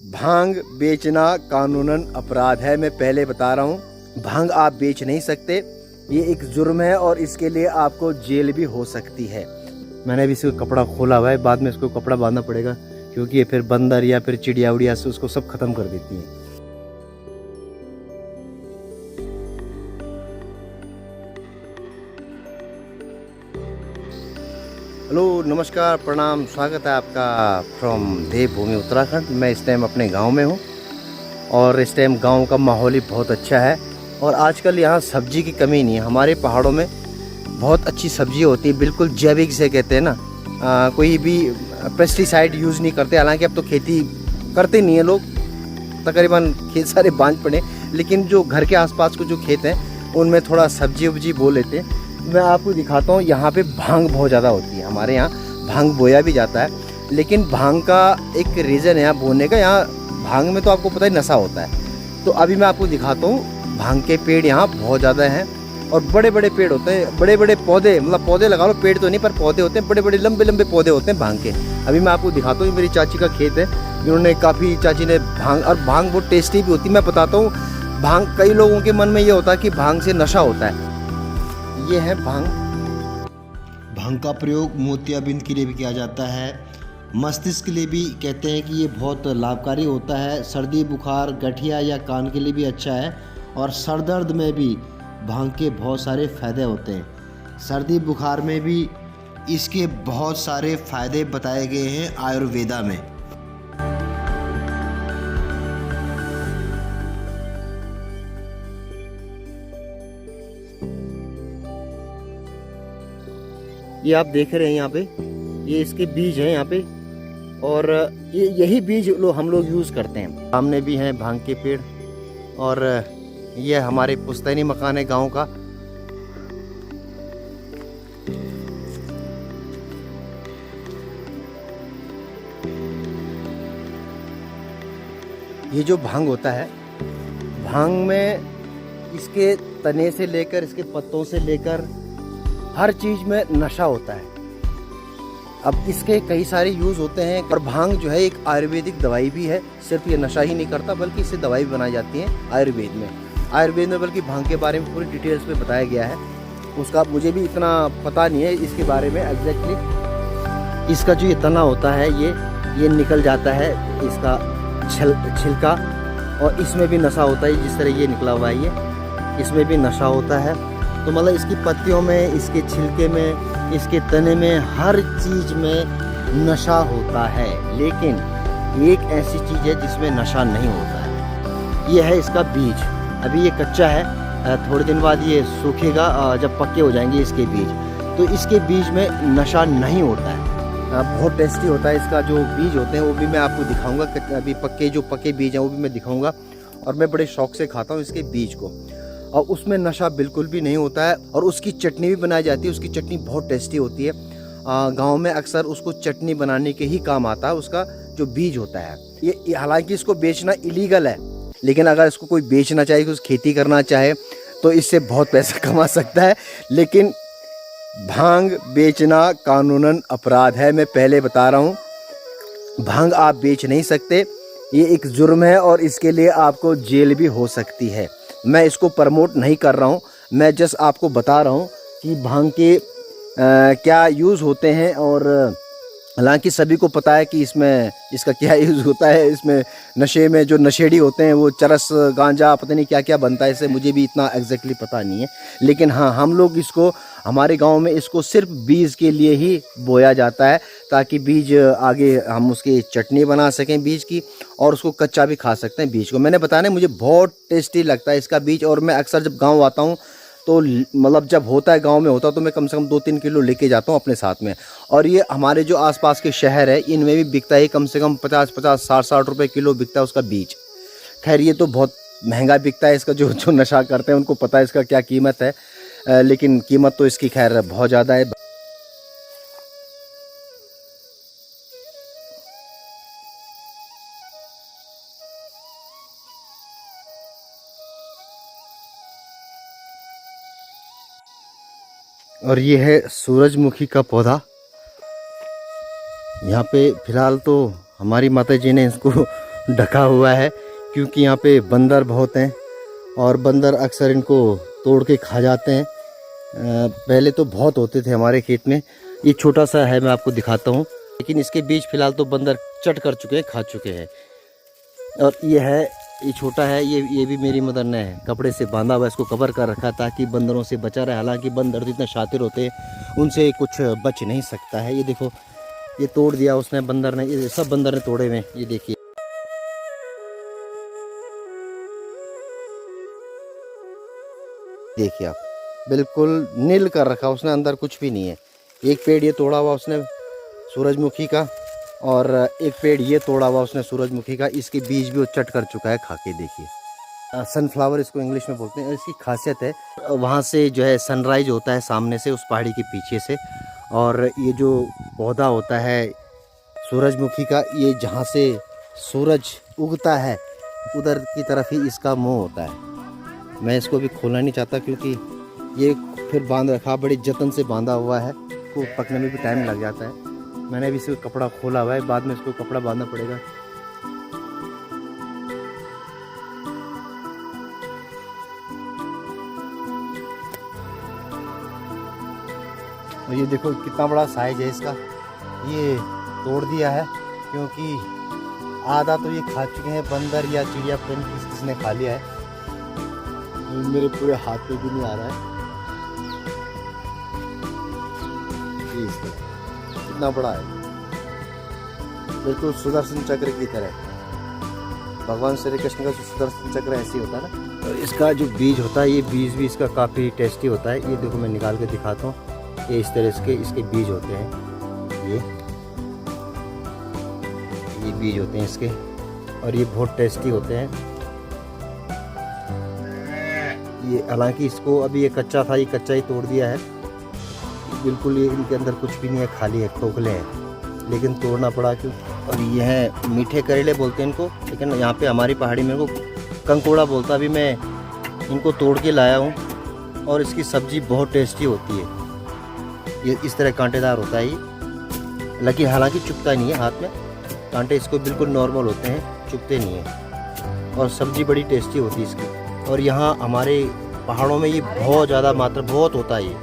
भांग बेचना कानूनन अपराध है। मैं पहले बता रहा हूँ, भांग आप बेच नहीं सकते, ये एक जुर्म है और इसके लिए आपको जेल भी हो सकती है। मैंने अभी इसको कपड़ा खोला हुआ है, बाद में इसको कपड़ा बांधना पड़ेगा क्योंकि ये फिर बंदर या फिर चिड़िया उड़िया से उसको सब खत्म कर देती हैं। हेलो, नमस्कार, प्रणाम, स्वागत है आपका फ्रॉम देवभूमि उत्तराखंड। मैं इस टाइम अपने गांव में हूं और इस टाइम गांव का माहौल ही बहुत अच्छा है और आजकल यहां सब्जी की कमी नहीं है। हमारे पहाड़ों में बहुत अच्छी सब्जी होती है, बिल्कुल जैविक से कहते हैं ना, कोई भी पेस्टिसाइड यूज़ नहीं करते। हालांकि अब तो खेती करते नहीं है लोग, तकरीबन खेत सारे बांझ पड़े, लेकिन जो घर के आसपास को जो खेत हैं उनमें थोड़ा सब्जी वब्जी बो लेते हैं। मैं आपको दिखाता हूँ, यहाँ पे भांग बहुत ज़्यादा होती है। हमारे यहाँ भांग बोया भी जाता है, लेकिन भांग का एक रीज़न है यहाँ बोने का। यहाँ भांग में तो आपको पता ही नशा होता है। तो अभी मैं आपको दिखाता हूँ, भांग के पेड़ यहाँ बहुत ज़्यादा हैं और बड़े बड़े पेड़ होते हैं, बड़े बड़े पौधे, मतलब पौधे लगा लो, पेड़ तो नहीं पर पौधे होते हैं, बड़े बड़े लंबे लंबे पौधे होते हैं भांग के। अभी मैं आपको दिखाता हूँ, मेरी चाची का खेत है, जिन्होंने काफ़ी, चाची ने भांग, और भांग बहुत टेस्टी भी होती है। मैं बताता हूँ, भांग, कई लोगों के मन में ये होता है कि भांग से नशा होता है। ये है भांग। भांग का प्रयोग मोतियाबिंद के लिए भी किया जाता है, मस्तिष्क के लिए भी कहते हैं कि ये बहुत लाभकारी होता है। सर्दी, बुखार, गठिया या कान के लिए भी अच्छा है और सर दर्द में भी भांग के बहुत सारे फ़ायदे होते हैं। सर्दी बुखार में भी इसके बहुत सारे फ़ायदे बताए गए हैं आयुर्वेदा में। ये आप देख रहे हैं यहाँ पे, ये इसके बीज हैं यहाँ पे, और ये यही बीज हम लोग यूज़ करते हैं। सामने भी हैं भांग के पेड़ और ये हमारे पुश्तैनी मकान है गांव का। ये जो भांग होता है, भांग में इसके तने से लेकर, इसके पत्तों से लेकर हर चीज़ में नशा होता है। अब इसके कई सारे यूज़ होते हैं और भांग जो है एक आयुर्वेदिक दवाई भी है। सिर्फ ये नशा ही नहीं करता बल्कि इससे दवाई भी बनाई जाती है आयुर्वेद में। बल्कि भांग के बारे में पूरी डिटेल्स में बताया गया है। उसका मुझे भी इतना पता नहीं है इसके बारे में एग्जैक्टली। इसका जो ये तना होता है, ये निकल जाता है, इसका छिलका, और इसमें भी नशा होता है। जिस तरह ये निकला हुआ है, ये इसमें भी नशा होता है। तो मतलब इसकी पत्तियों में, इसके छिलके में, इसके तने में, हर चीज़ में नशा होता है। लेकिन एक ऐसी चीज़ है जिसमें नशा नहीं होता है, ये है इसका बीज। अभी ये कच्चा है, थोड़े दिन बाद ये सूखेगा, जब पक्के हो जाएंगे इसके बीज, तो इसके बीज में नशा नहीं होता है। बहुत टेस्टी होता है। इसका जो बीज होते हैं वो भी मैं आपको दिखाऊंगा। अभी पक्के बीज हैं वो भी मैं दिखाऊंगा, और मैं बड़े शौक से खाता हूँ इसके बीज को। और उसमें नशा बिल्कुल भी नहीं होता है और उसकी चटनी भी बनाई जाती है। उसकी चटनी बहुत टेस्टी होती है। गांव में अक्सर उसको चटनी बनाने के ही काम आता है, उसका जो बीज होता है। ये हालांकि इसको बेचना इलीगल है, लेकिन अगर इसको कोई बेचना चाहे, कुछ खेती करना चाहे, तो इससे बहुत पैसा कमा सकता है। लेकिन भांग बेचना कानूनन अपराध है। मैं पहले बता रहा हूँ, भांग आप बेच नहीं सकते, ये एक जुर्म है और इसके लिए आपको जेल भी हो सकती है। मैं इसको प्रमोट नहीं कर रहा हूँ, मैं जस्ट आपको बता रहा हूँ कि भांग के क्या यूज़ होते हैं। और हालांकि सभी को पता है कि इसमें इसका क्या यूज़ होता है। इसमें नशे में जो नशेड़ी होते हैं वो चरस, गांजा, पता नहीं क्या क्या बनता है इससे, मुझे भी इतना एग्जैक्टली पता नहीं है। लेकिन हाँ, हम लोग इसको, हमारे गांव में इसको सिर्फ बीज के लिए ही बोया जाता है, ताकि बीज आगे हम उसकी चटनी बना सकें बीज की, और उसको कच्चा भी खा सकते हैं बीज को। मैंने बताया ना, मुझे बहुत टेस्टी लगता है इसका बीज। और मैं अक्सर जब गाँव आता हूँ तो मतलब जब होता है, गांव में होता तो मैं कम से कम 2-3 किलो लेके जाता हूँ अपने साथ में। और ये हमारे जो आसपास के शहर है, इनमें भी बिकता है, कम से कम 50-50, 60-60 रुपये किलो बिकता है उसका बीज। खैर, ये तो बहुत महंगा बिकता है। इसका जो नशा करते हैं उनको पता है इसका क्या कीमत है, लेकिन कीमत तो इसकी खैर बहुत ज़्यादा है। और ये है सूरजमुखी का पौधा। यहाँ पे फिलहाल तो हमारी माता जी ने इसको ढका हुआ है, क्योंकि यहाँ पे बंदर बहुत हैं और बंदर अक्सर इनको तोड़ के खा जाते हैं। पहले तो बहुत होते थे हमारे खेत में। ये छोटा सा है, मैं आपको दिखाता हूँ, लेकिन इसके बीज फिलहाल तो बंदर चट कर चुके हैं, खा चुके हैं। और ये है, ये छोटा है, ये भी मेरी मदर ने कपड़े से बांधा हुआ, इसको कवर कर रखा ताकि बंदरों से बचा रहे। हालांकि बंदर तो इतना शातिर होते हैं, उनसे कुछ बच नहीं सकता है। ये देखो, ये तोड़ दिया उसने, बंदर ने, ये सब बंदर ने तोड़े हुए। ये देखिए, देखिए आप, बिल्कुल नील कर रखा उसने, अंदर कुछ भी नहीं है। एक पेड़ ये तोड़ा हुआ उसने सूरजमुखी का, और एक पेड़ ये तोड़ा हुआ उसने सूरजमुखी का। इसके बीज भी वो चट कर चुका है, खा के देखिए। सनफ्लावर इसको इंग्लिश में बोलते हैं। इसकी खासियत है, वहाँ से जो है सनराइज होता है सामने से, उस पहाड़ी के पीछे से। और ये जो पौधा होता है सूरजमुखी का, ये जहाँ से सूरज उगता है उधर की तरफ ही इसका मुंह होता है। मैं इसको भी खोलना नहीं चाहता, क्योंकि ये फिर बांध रखा, बड़ी जतन से बांधा हुआ है, को पकने में भी टाइम लग जाता है। मैंने भी इसको कपड़ा खोला हुआ है, बाद में इसको कपड़ा बांधना पड़ेगा। और ये देखो कितना बड़ा साइज है इसका। ये तोड़ दिया है, क्योंकि आधा तो ये खा चुके हैं बंदर या चिड़िया, किसने खा लिया है। मेरे पूरे हाथ पे भी नहीं आ रहा है। ये कितना बड़ा है, बिल्कुल सुदर्शन चक्र की तरह। भगवान श्री कृष्ण का सुदर्शन चक्र ऐसे होता है ना। और इसका जो बीज होता है, ये बीज भी इसका काफ़ी टेस्टी होता है। ये देखो, मैं निकाल के दिखाता हूँ। ये इस तरह के इसके बीज होते हैं। ये बीज होते हैं इसके, और ये बहुत टेस्टी होते हैं। ये हालांकि इसको अभी ये कच्चा था, ये कच्चा ही तोड़ दिया है। बिल्कुल ये इनके अंदर कुछ भी नहीं है, खाली है, खोखले हैं, लेकिन तोड़ना पड़ा क्यों। और ये है मीठे करेले बोलते हैं इनको, लेकिन यहाँ पे हमारी पहाड़ी में इनको कंकोड़ा बोलता। अभी मैं इनको तोड़ के लाया हूँ, और इसकी सब्ज़ी बहुत टेस्टी होती है। ये इस तरह कांटेदार होता है ये, लेकिन हालांकि चुभता नहीं है हाथ में। कांटे इसको बिल्कुल नॉर्मल होते हैं, चुभते नहीं है, और सब्ज़ी बड़ी टेस्टी होती है इसकी। और यहाँ हमारे पहाड़ों में ये बहुत ज़्यादा मात्रा बहुत होता है ये।